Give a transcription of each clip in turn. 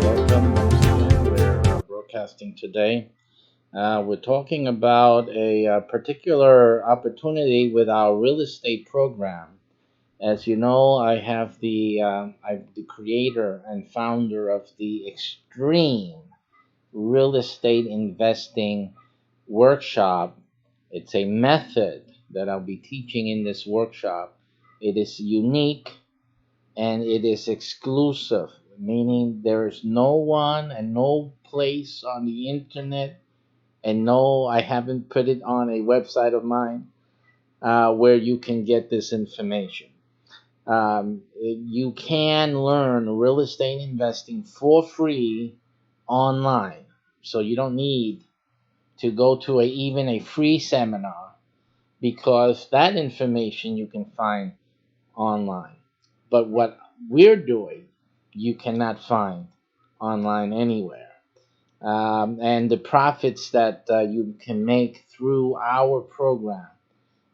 Welcome once again. We're broadcasting today. We're talking about a particular opportunity with our real estate program. As you know, I'm the creator and founder of the Extreme Real Estate Investing Workshop. It's a method that I'll be teaching in this workshop. It is unique and it is exclusive, meaning there is no one and no place on the internet, and no, I haven't put it on a website of mine where you can get this information. You can learn real estate investing for free online, so you don't need to go to even a free seminar because that information you can find online. But what we're doing, you cannot find online anywhere. And the profits that you can make through our program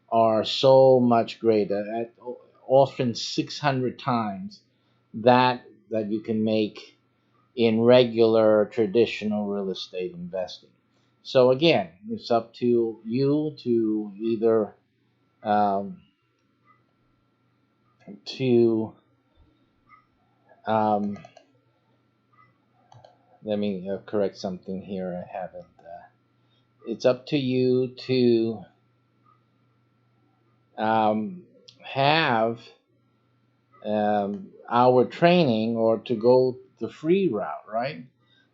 are so much greater, at often 600 times that you can make in regular traditional real estate investing. So again, it's up to you to either um, to um, let me correct something here. I haven't. It's up to you to have our training or to go the free route, right?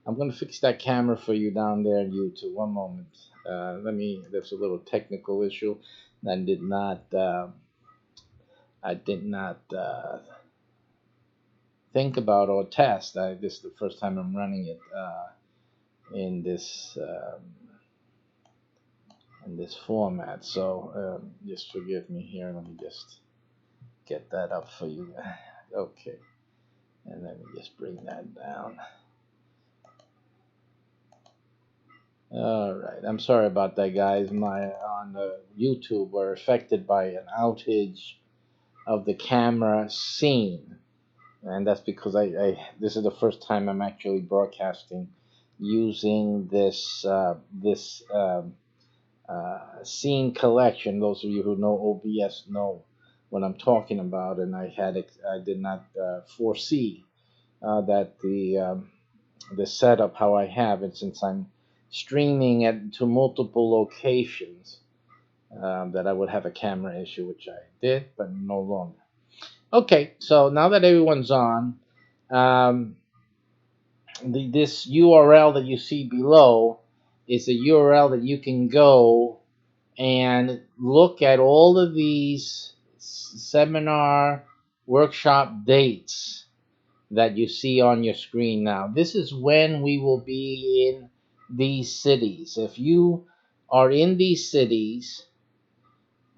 I'm going to fix that camera for you down there on YouTube. One moment. There's a little technical issue that I did not think about or test. This is the first time I'm running it in this. In this format. So just forgive me here. Let me just get that up for you. Okay, and let me just bring that down. All right, I'm sorry about that, guys. My on YouTube were affected by an outage of the camera scene, and that's because I this is the first time I'm actually broadcasting using this scene collection. Those of you who know OBS know what I'm talking about, and I did not foresee that the setup how I have it, since I'm streaming it to multiple locations, that I would have a camera issue, which I did, but no longer. Okay, so now that everyone's on, um, this URL that you see below is a URL that you can go and look at all of these seminar workshop dates that you see on your screen now. This is when we will be in these cities. If you are in these cities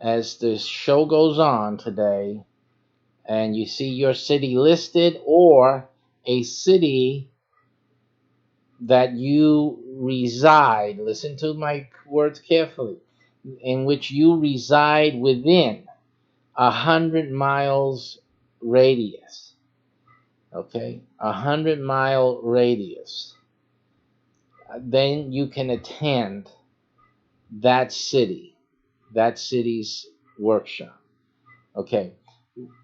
as the show goes on today and you see your city listed, or a city that you reside, listen to my words carefully, in which you reside within 100 miles radius. Okay, 100 mile radius. Then you can attend that city's workshop. Okay,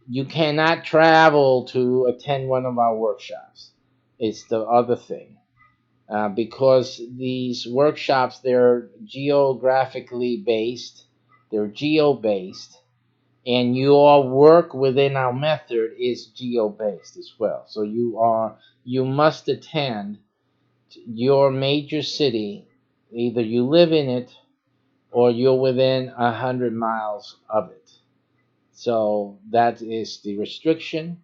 you cannot travel to attend one of our workshops. It's the other thing. Because these workshops, they're geographically based, they're geo based, and your work within our method is geo based as well. So you must attend your major city, either you live in it or you're within 100 miles of it. So that is the restriction.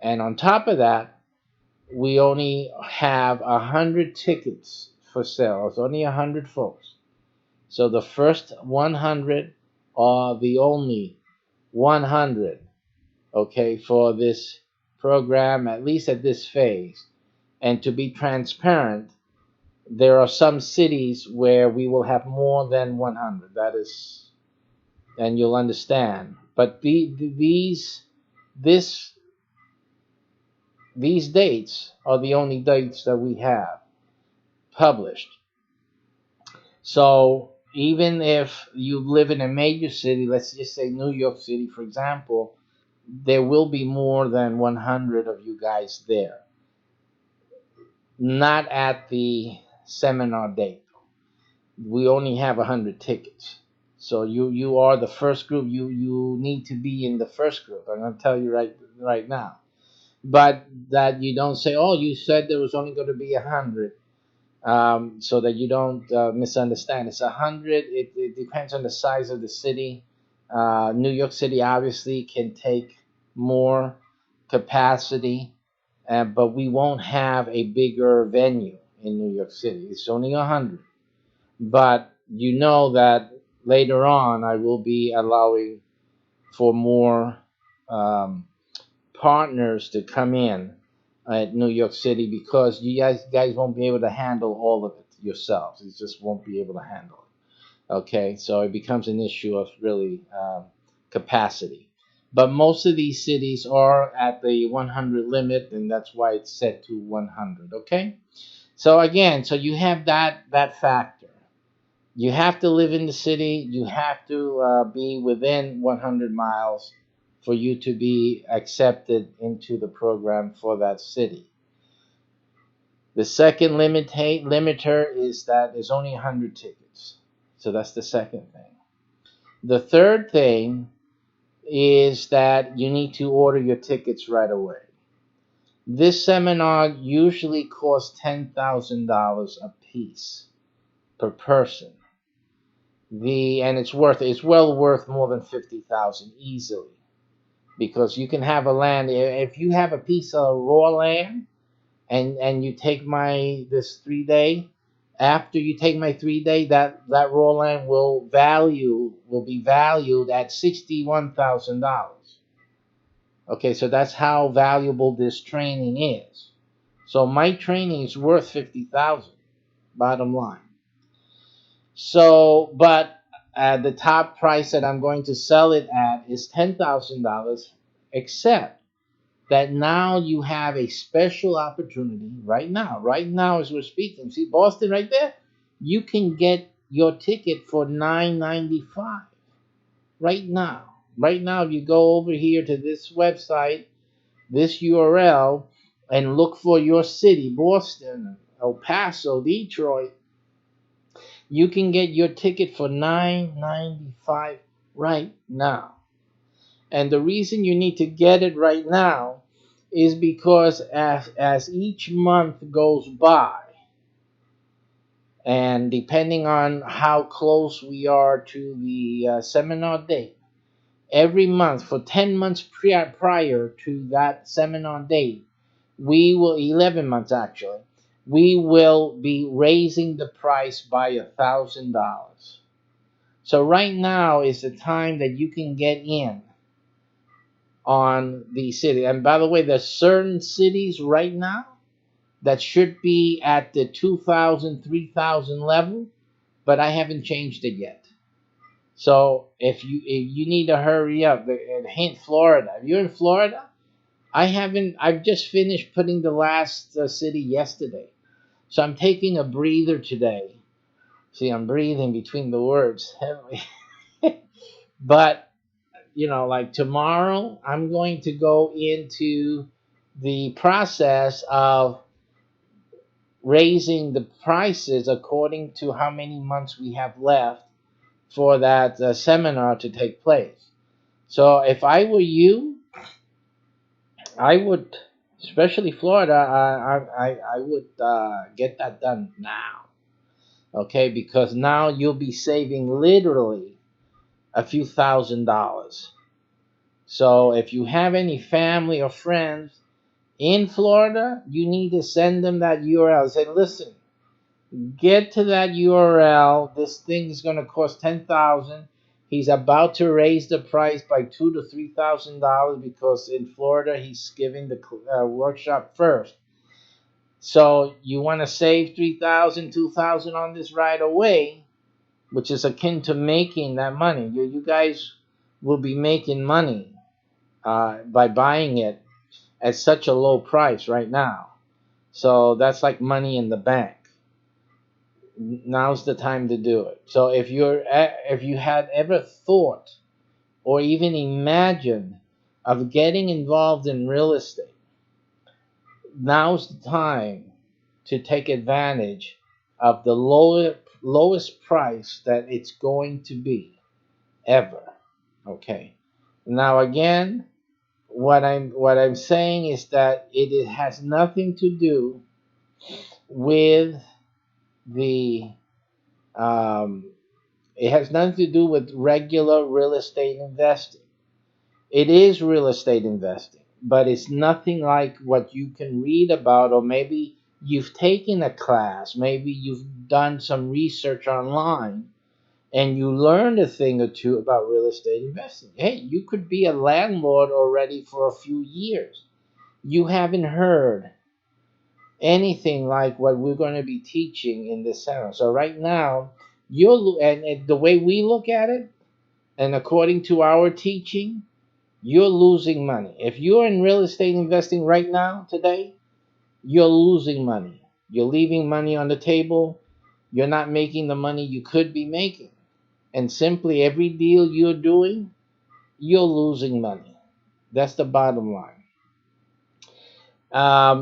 And on top of that, we only have 100 tickets for sale. It's only 100 folks. So the first 100 are the only 100, okay, for this program, at least at this phase. And to be transparent, there are some cities where we will have more than 100. That is, and you'll understand. But this these dates are the only dates that we have published. So even if you live in a major city, let's just say New York City, for example, there will be more than 100 of you guys there. Not at the seminar date. We only have 100 tickets. So you are the first group. You need to be in the first group. I'm going to tell you right now. But that you don't say, oh, you said there was only going to be 100. So that you don't misunderstand. It's 100. It depends on the size of the city. New York City obviously can take more capacity, but we won't have a bigger venue in New York City. It's only 100. But you know that later on I will be allowing for more um, partners to come in at New York City because you guys won't be able to handle all of it yourselves. You just won't be able to handle it. Okay, so it becomes an issue of really capacity. But most of these cities are at the 100 limit, and that's why it's set to 100. Okay, so again, so you have that factor. You have to live in the city. You have to be within 100 miles for you to be accepted into the program for that city. The second limiter is that there's only 100 tickets. So that's the second thing. The third thing is that you need to order your tickets right away. This seminar usually costs $10,000 a piece per person. And it's well worth more than 50,000 easily, because you can have a land. If you have a piece of raw land and you take my this 3 day, after you take my 3 day, that raw land will be valued at $61,000. Okay, so that's how valuable this training is. So my training is worth 50,000, bottom line. So, but the top price that I'm going to sell it at is $10,000, except that now you have a special opportunity right now as we're speaking. See Boston right there? You can get your ticket for $9.95 right now. Right now, if you go over here to this website, this URL, and look for your city, Boston, El Paso, Detroit, you can get your ticket for $9.95 right now. And the reason you need to get it right now is because as each month goes by, and depending on how close we are to the seminar date, every month for 10 months prior to that seminar date, we will, 11 months actually, we will be raising the price by $1,000. So right now is the time that you can get in on the city. And by the way, there's certain cities right now that should be at the 2,000, 3,000 level, but I haven't changed it yet. So if you need to hurry up, hint Florida. If you're in Florida, I've just finished putting the last city yesterday. So I'm taking a breather today. See, I'm breathing between the words heavily. But like tomorrow, I'm going to go into the process of raising the prices according to how many months we have left for that seminar to take place. So if I were you, I would, especially Florida, I would get that done now. Okay, because now you'll be saving literally a few $1,000s. So if you have any family or friends in Florida, you need to send them that URL. Say, listen, get to that URL. This thing is going to cost 10,000. He's about to raise the price by $2,000 to $3,000 because in Florida he's giving the workshop first. So you want to save 3,000, 2,000 on this right away, which is akin to making that money. You guys will be making money by buying it at such a low price right now. So that's like money in the bank. Now's the time to do it. So if you had ever thought or even imagined of getting involved in real estate, now's the time to take advantage of the lowest price that it's going to be ever. Okay. Now again, what I'm saying is that it has nothing to do with the um, it has nothing to do with regular real estate investing. It is real estate investing, but it's nothing like what you can read about, or maybe you've taken a class, maybe you've done some research online and you learned a thing or two about real estate investing. Hey, you could be a landlord already for a few years. You haven't heard anything like what we're going to be teaching in this center. So right now, and the way we look at it, and according to our teaching, you're losing money. If you're in real estate investing right now, today, you're losing money. You're leaving money on the table. You're not making the money you could be making. And simply every deal you're doing, you're losing money. That's the bottom line.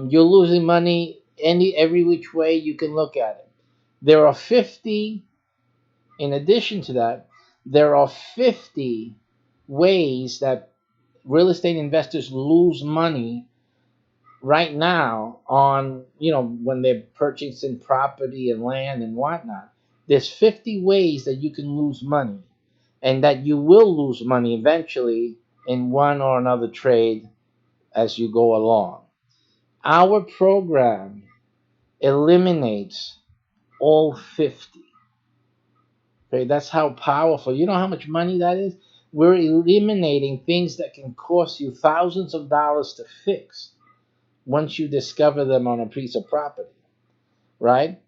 You're losing money every which way you can look at it. There are 50, in addition to that, there are 50 ways that real estate investors lose money right now on, when they're purchasing property and land and whatnot. There's 50 ways that you can lose money and that you will lose money eventually in one or another trade as you go along. Our program eliminates all 50. Okay, that's how powerful. You know how much money that is? We're eliminating things that can cost you thousands of dollars to fix once you discover them on a piece of property, right?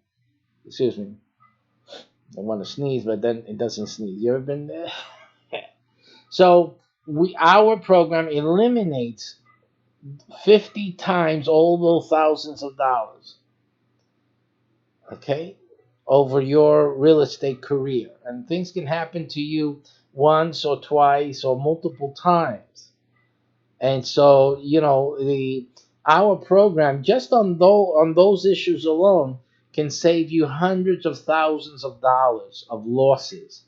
Excuse me. I want to sneeze, but then it doesn't sneeze. You ever been there? So our program eliminates 50 times all those thousands of dollars, okay, over your real estate career. And things can happen to you once or twice or multiple times. And so, our program, just on those issues alone, can save you hundreds of thousands of dollars of losses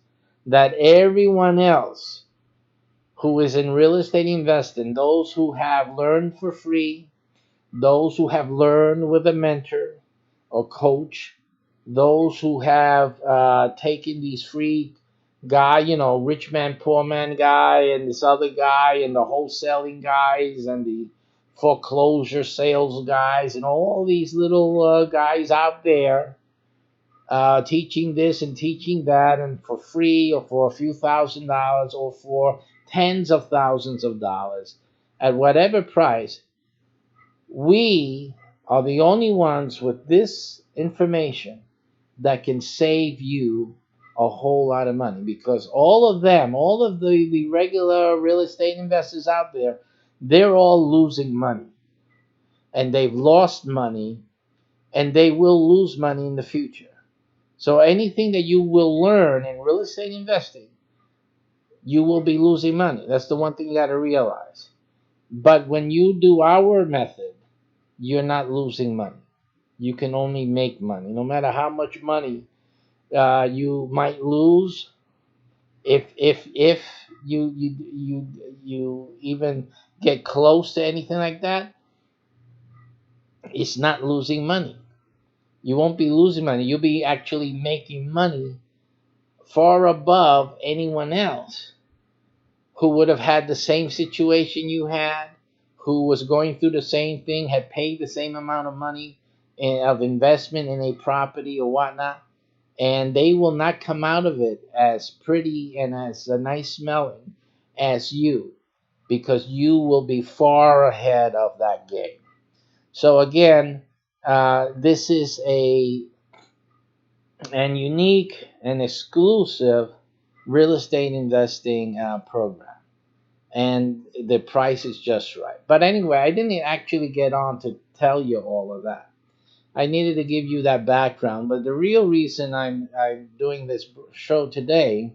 that everyone else who is in real estate investing, those who have learned for free, those who have learned with a mentor or coach, those who have taken these free guy, rich man, poor man guy, and this other guy, and the wholesaling guys, and the foreclosure sales guys, and all these little guys out there teaching this and teaching that, and for free or for a few $1,000s or for tens of thousands of dollars at whatever price. We are the only ones with this information that can save you a whole lot of money, because all of them, all of the regular real estate investors out there, they're all losing money, and they've lost money, and they will lose money in the future. So anything that you will learn in real estate investing, you will be losing money. That's the one thing you got to realize. But when you do our method, you're not losing money. You can only make money. No matter how much money you might lose, if you even get close to anything like that, it's not losing money. You won't be losing money. You'll be actually making money far above anyone else who would have had the same situation you had, who was going through the same thing, had paid the same amount of money of investment in a property or whatnot, and they will not come out of it as pretty and as nice smelling as you, because you will be far ahead of that game. So again, this is a and unique and exclusive real estate investing program, and the price is just right. But anyway, I didn't actually get on to tell you all of that. I needed to give you that background, but the real reason I'm doing this show today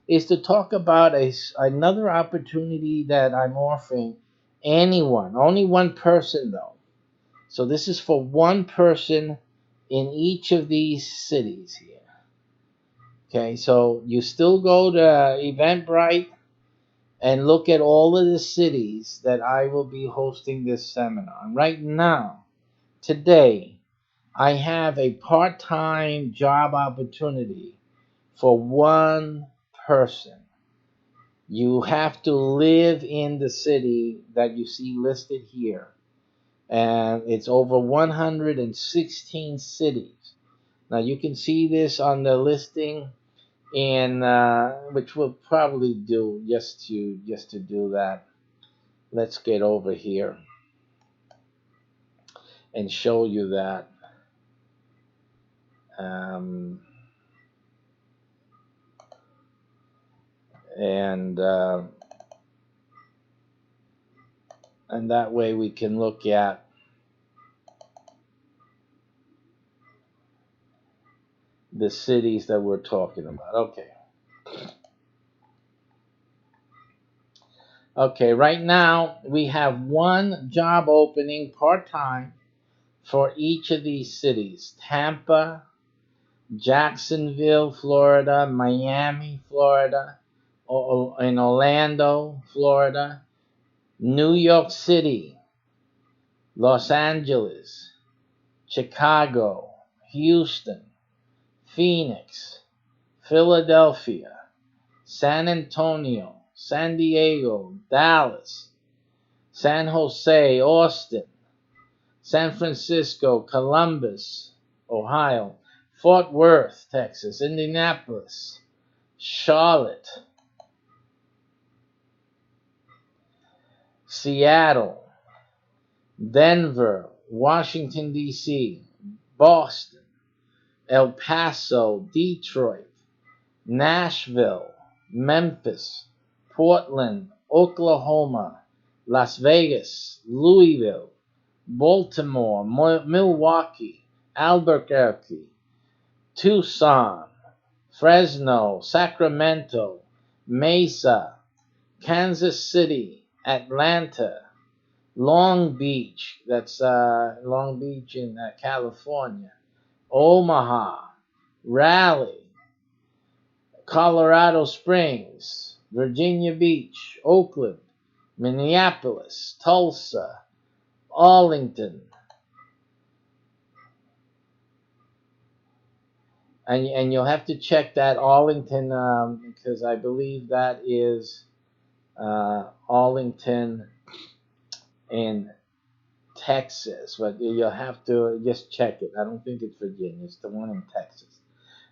is to talk about another opportunity that I'm offering anyone, only one person though. So this is for one person in each of these cities here. Okay, so you still go to Eventbrite and look at all of the cities that I will be hosting this seminar. And right now, today, I have a part-time job opportunity for one person. You have to live in the city that you see listed here. And it's over 116 cities. Now you can see this on the listing, and which we'll probably do just to do that. Let's get over here and show you that. Um, and and that way we can look at the cities that we're talking about. Okay, right now we have one job opening part-time for each of these cities: Tampa, Jacksonville, Florida; Miami, Florida; in Orlando, Florida; New York City; Los Angeles; Chicago; Houston; Phoenix; Philadelphia; San Antonio; San Diego; Dallas; San Jose; Austin; San Francisco; Columbus, Ohio; Fort Worth, Texas; Indianapolis; Charlotte; Seattle; Denver; Washington, D.C., Boston; El Paso; Detroit; Nashville; Memphis; Portland, Oklahoma; Las Vegas; Louisville; Baltimore; Milwaukee; Albuquerque; Tucson; Fresno; Sacramento; Mesa; Kansas City; Atlanta; Long Beach, that's Long Beach in California; Omaha; Raleigh; Colorado Springs; Virginia Beach; Oakland; Minneapolis; Tulsa; Arlington. And you'll have to check that Arlington, because I believe that is Arlington in Texas, but you'll have to just check it. I don't think it's Virginia. It's the one in Texas.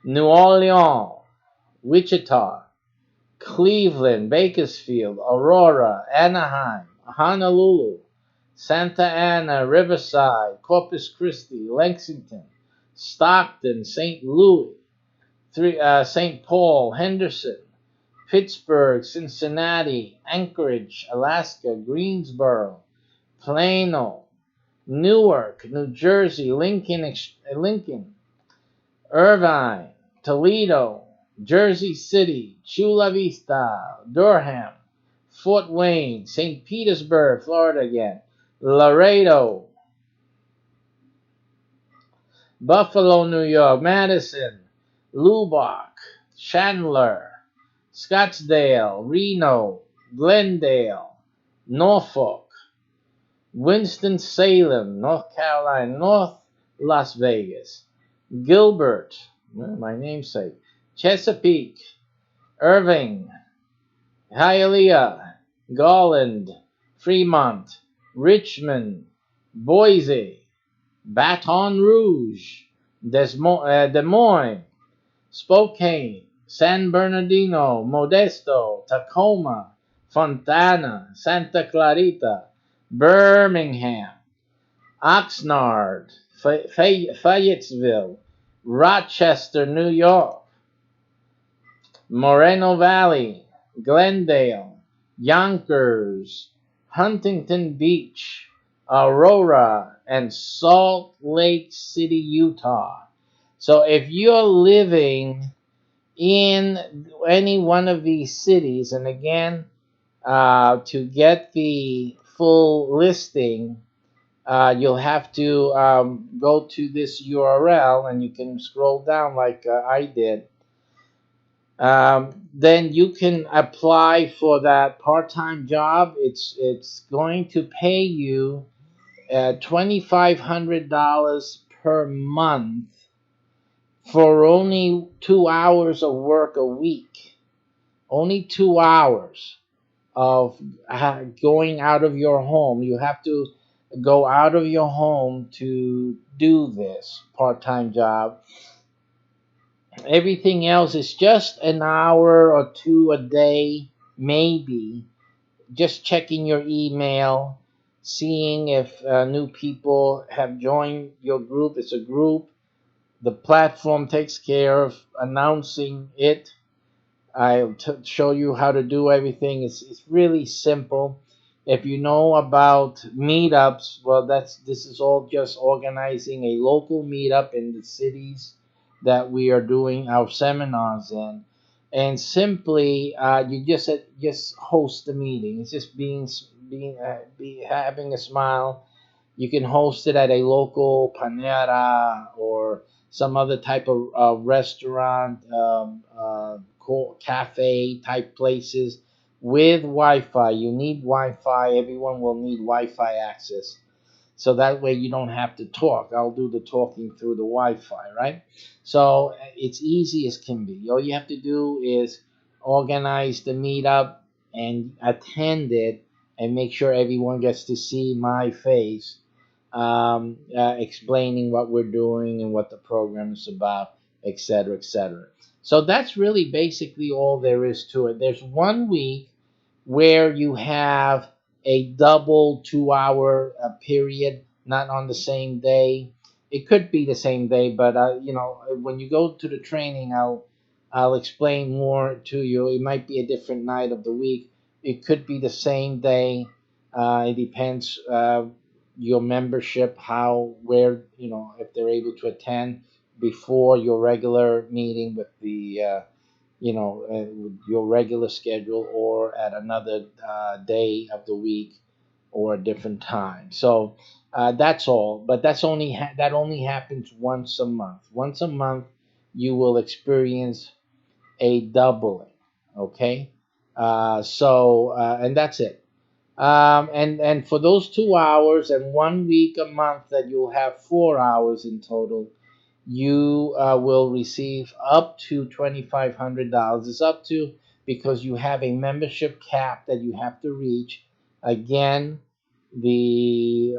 New Orleans, Wichita, Cleveland, Bakersfield, Aurora, Anaheim, Honolulu, Santa Ana, Riverside, Corpus Christi, Lexington, Stockton, St. Louis, St. Paul, Henderson, Pittsburgh, Cincinnati, Anchorage, Alaska, Greensboro, Plano, Newark, New Jersey, Lincoln, Irvine, Toledo, Jersey City, Chula Vista, Durham, Fort Wayne, St. Petersburg, Florida again, Laredo, Buffalo, New York, Madison, Lubbock, Chandler, Scottsdale, Reno, Glendale, Norfolk, Winston-Salem, North Carolina, North Las Vegas, Gilbert, my namesake, Chesapeake, Irving, Hialeah, Garland, Fremont, Richmond, Boise, Baton Rouge, Des Moines, Spokane, San Bernardino, Modesto, Tacoma, Fontana, Santa Clarita, Birmingham, Oxnard, Fayetteville, Rochester, New York, Moreno Valley, Glendale, Yonkers, Huntington Beach, Aurora, and Salt Lake City, Utah. So if you're living in any one of these cities, and again, to get the full listing, you'll have to go to this URL, and you can scroll down like I did. Then you can apply for that part-time job. It's going to pay you $2,500 per month for only 2 hours of work a week. Only 2 hours of going out of your home. You have to go out of your home to do this part-time job. Everything else is just an hour or two a day, maybe. Just checking your email, seeing if new people have joined your group. It's a group. The platform takes care of announcing it. I'll show you how to do everything. It's really simple. If you know about meetups, well, this is all just organizing a local meetup in the cities that we are doing our seminars in, and simply you just host the meeting. It's just having a smile. You can host it at a local Panera or some other type of restaurant, cafe type places with Wi-Fi. You need Wi-Fi. Everyone will need Wi-Fi access. So that way you don't have to talk. I'll do the talking through the Wi-Fi, right? So it's easy as can be. All you have to do is organize the meetup and attend it and make sure everyone gets to see my face explaining what we're doing and what the program is about, etc., etc. So that's really basically all there is to it. There's 1 week where you have a double 2 hour period, not on the same day. It could be the same day, but when you go to the training, I'll explain more to you. It might be a different night of the week. It could be the same day. It depends your membership, how where if they're able to attend before your regular meeting with the with your regular schedule, or at another day of the week, or a different time. So that's all. But that only happens once a month. Once a month, you will experience a doubling. Okay, and that's it. And for those 2 hours and 1 week a month, that you'll have 4 hours in total, you will receive up to $2,500. It's up to, because you have a membership cap that you have to reach. Again, the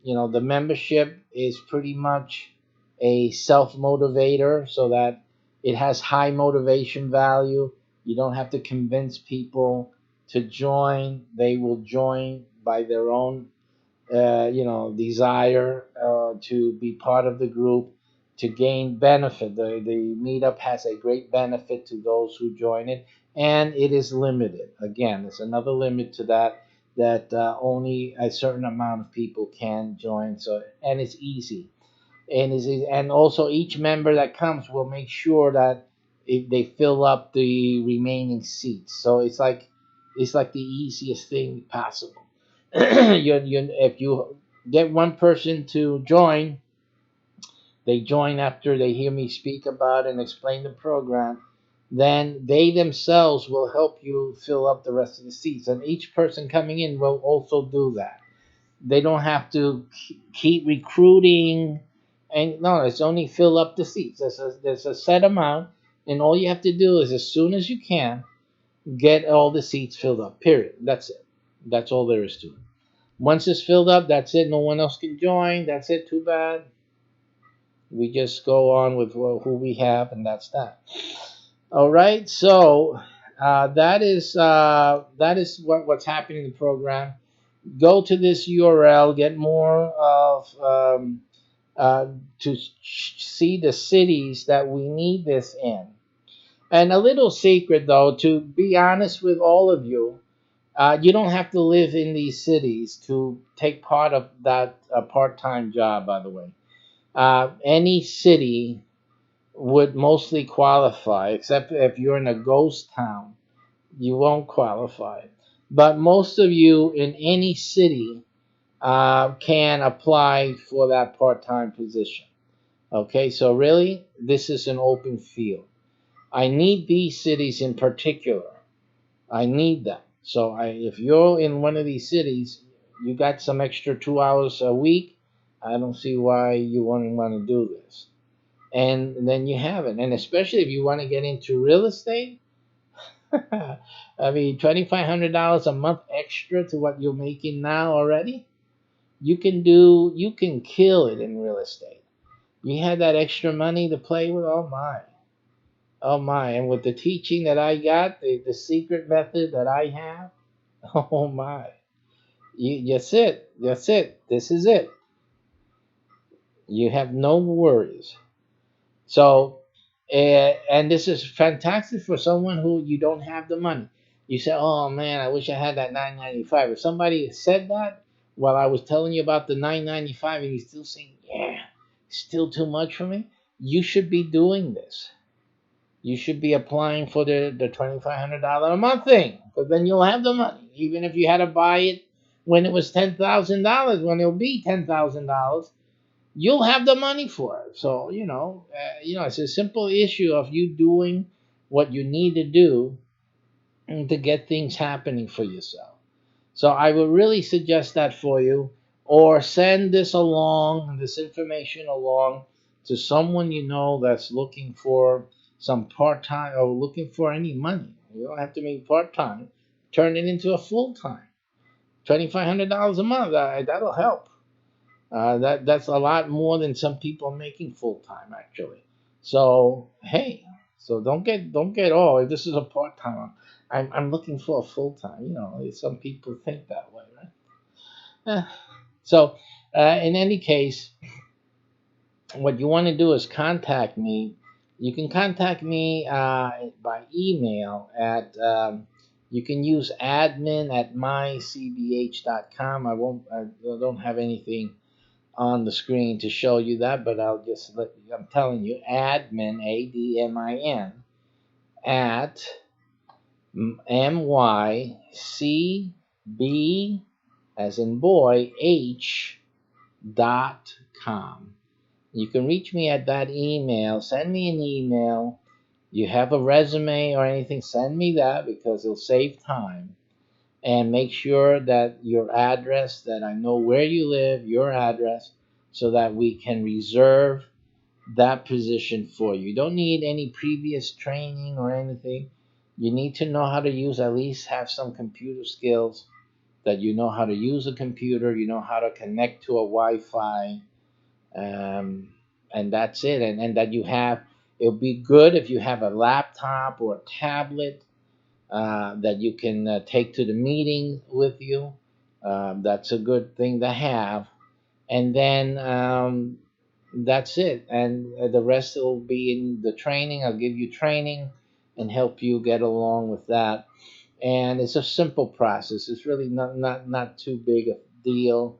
membership is pretty much a self motivator, so that it has high motivation value. You don't have to convince people to join. They will join by their own desire to be part of the group, to gain benefit. The meetup has a great benefit to those who join it, and it is limited. Again, there's another limit to that only a certain amount of people can join. So, and it's easy, and also each member that comes will make sure that they fill up the remaining seats. So it's like the easiest thing possible. If you get one person to join, they join after they hear me speak about and explain the program, then they themselves will help you fill up the rest of the seats. And each person coming in will also do that. They don't have to keep recruiting. And no, it's only fill up the seats. There's a set amount, and all you have to do is, as soon as you can, get all the seats filled up. Period. That's it. That's all there is to it. Once it's filled up, that's it. No one else can join. That's it. Too bad. We just go on with who we have, and that's that. All right. So that is what's happening in the program. Go to this URL, get more of uh, to see the cities that we need this in. And a little secret, though, to be honest with all of you, you don't have to live in these cities to take part of that part-time job. By the way, any city would mostly qualify, except if you're in a ghost town, you won't qualify. But most of you in any city can apply for that part-time position. Okay, so really, this is an open field. I need these cities in particular. I need them. So if you're in one of these cities, you got some extra 2 hours a week. I don't see why you wouldn't want to do this. And then you have it. And especially if you want to get into real estate, I mean, $2,500 a month extra to what you're making now already. You can kill it in real estate. You had that extra money to play with. Oh my, oh my! And with the teaching that I got, the secret method that I have, oh my! That's it. That's it. This is it. You have no worries. So, and this is fantastic for someone who you don't have the money. You say, "Oh man, I wish I had that 995." If somebody said that while I was telling you about the 995, and you're still saying, "Yeah, still too much for me," you should be doing this. You should be applying for the $2,500 a month thing, because then you'll have the money, even if you had to buy it when it was $10,000. When it'll be $10,000, you'll have the money for it. So it's a simple issue of you doing what you need to do to get things happening for yourself. So I would really suggest that for you, or send this information along to someone you know that's looking for some part time or looking for any money. You don't have to make part time. Turn it into a full time. $2,500 a month. That'll help. That's a lot more than some people are making full time actually. So hey, so don't get this is a part time. I'm looking for a full time. Some people think that way, right? Eh, So in any case, what you want to do is contact me. You can contact me by email at. You can use admin at mycbh.com. I don't have anything on the screen to show you that, but I'm telling you, admin, ADMIN, at MYCB, as in boy, H.com. You can reach me at that email. Send me an email. You have a resume or anything, send me that because it'll save time. And make sure that your address, that I know where you live, your address, so that we can reserve that position for you. You don't need any previous training or anything. You need to know how to use, at least have some computer skills, that you know how to use a computer, you know how to connect to a Wi-Fi, and that's it. And that it'll be good if you have a laptop or a tablet that you can take to the meeting with you. That's a good thing to have. And then that's it. And the rest will be in the training. I'll give you training and help you get along with that. And it's a simple process. It's really not too big a deal.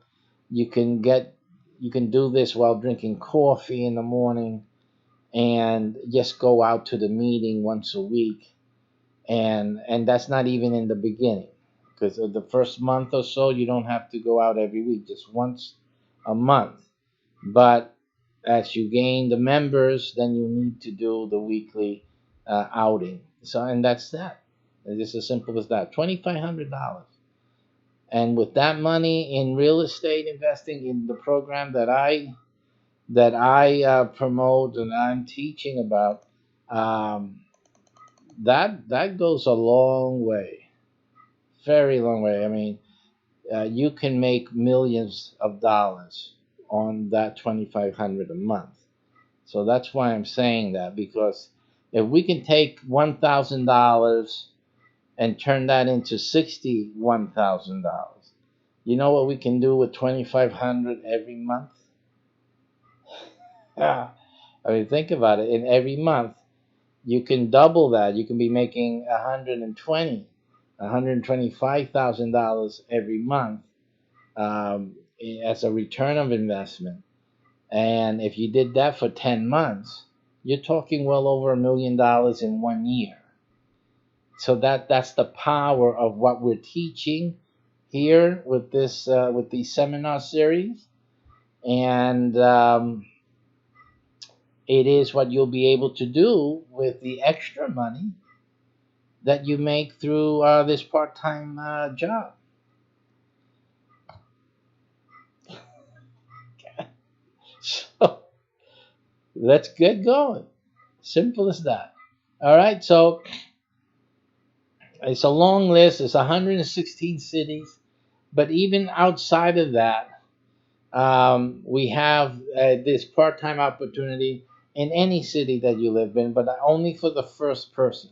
You can get you can do this while drinking coffee in the morning. and just go out to the meeting once a week, and that's not even in the beginning, because the first month or so you don't have to go out every week, just once a month. But as you gain the members, then you need to do the weekly outing. So, and that's that. It's just as simple as that. $2,500, and with that money in real estate investing in the program that I promote and I'm teaching about, um, that goes a long way, very long way. I mean, you can make millions of dollars on that 2,500 a month. So that's why I'm saying that, because if we can take $1,000 and turn that into $61,000, you know what we can do with 2,500 every month? Yeah. I mean, think about it. In every month, you can double that. You can be making 125,000 every month, as a return of investment. And if you did that for 10 months, you're talking well over $1 million in 1 year. So that's the power of what we're teaching here with this with these seminar series, and it is what you'll be able to do with the extra money that you make through this part-time job. So let's get going. Simple as that. All right. So it's a long list. It's 116 cities, but even outside of that, we have this part-time opportunity in any city that you live in, but only for the first person,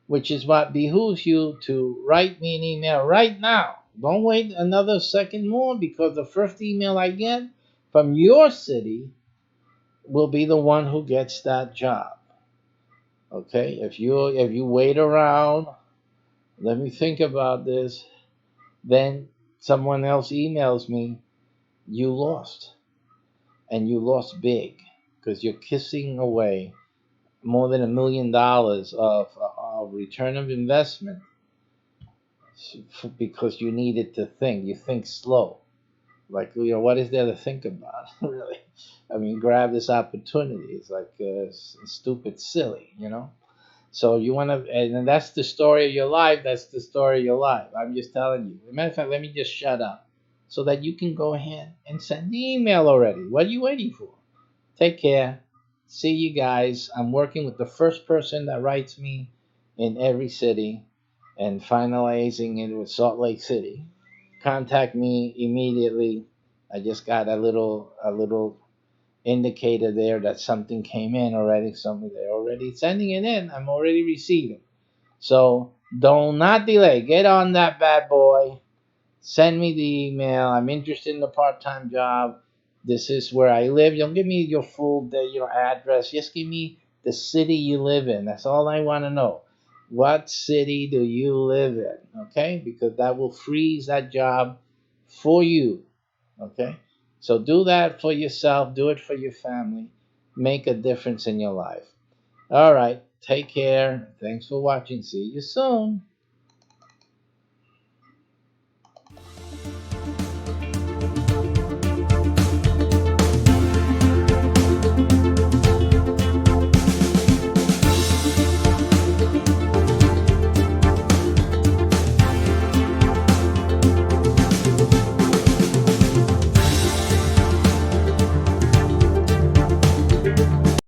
which is what behooves you to write me an email right now. Don't wait another second more, because the first email I get from your city will be the one who gets that job. Okay? If you wait around, let me think about this, then someone else emails me, you lost. And you lost big, because you're kissing away more than $1 million of return of investment, because you needed to think. You think slow. Like, what is there to think about? Really? I mean, grab this opportunity. It's like stupid, silly. So you want to, and that's the story of your life. That's the story of your life. I'm just telling you. As a matter of fact, let me just shut up so that you can go ahead and send the email already. What are you waiting for? Take care. See you guys. I'm working with the first person that writes me in every city and finalizing it with Salt Lake City. Contact me immediately. I just got a little indicator there that something came in already. Something they're already sending it in. I'm already receiving. So do not delay. Get on that bad boy. Send me the email. I'm interested in the part-time job. This is where I live. Don't give me your full address. Just give me the city you live in. That's all I want to know. What city do you live in? Okay? Because that will freeze that job for you. Okay? So do that for yourself. Do it for your family. Make a difference in your life. All right. Take care. Thanks for watching. See you soon.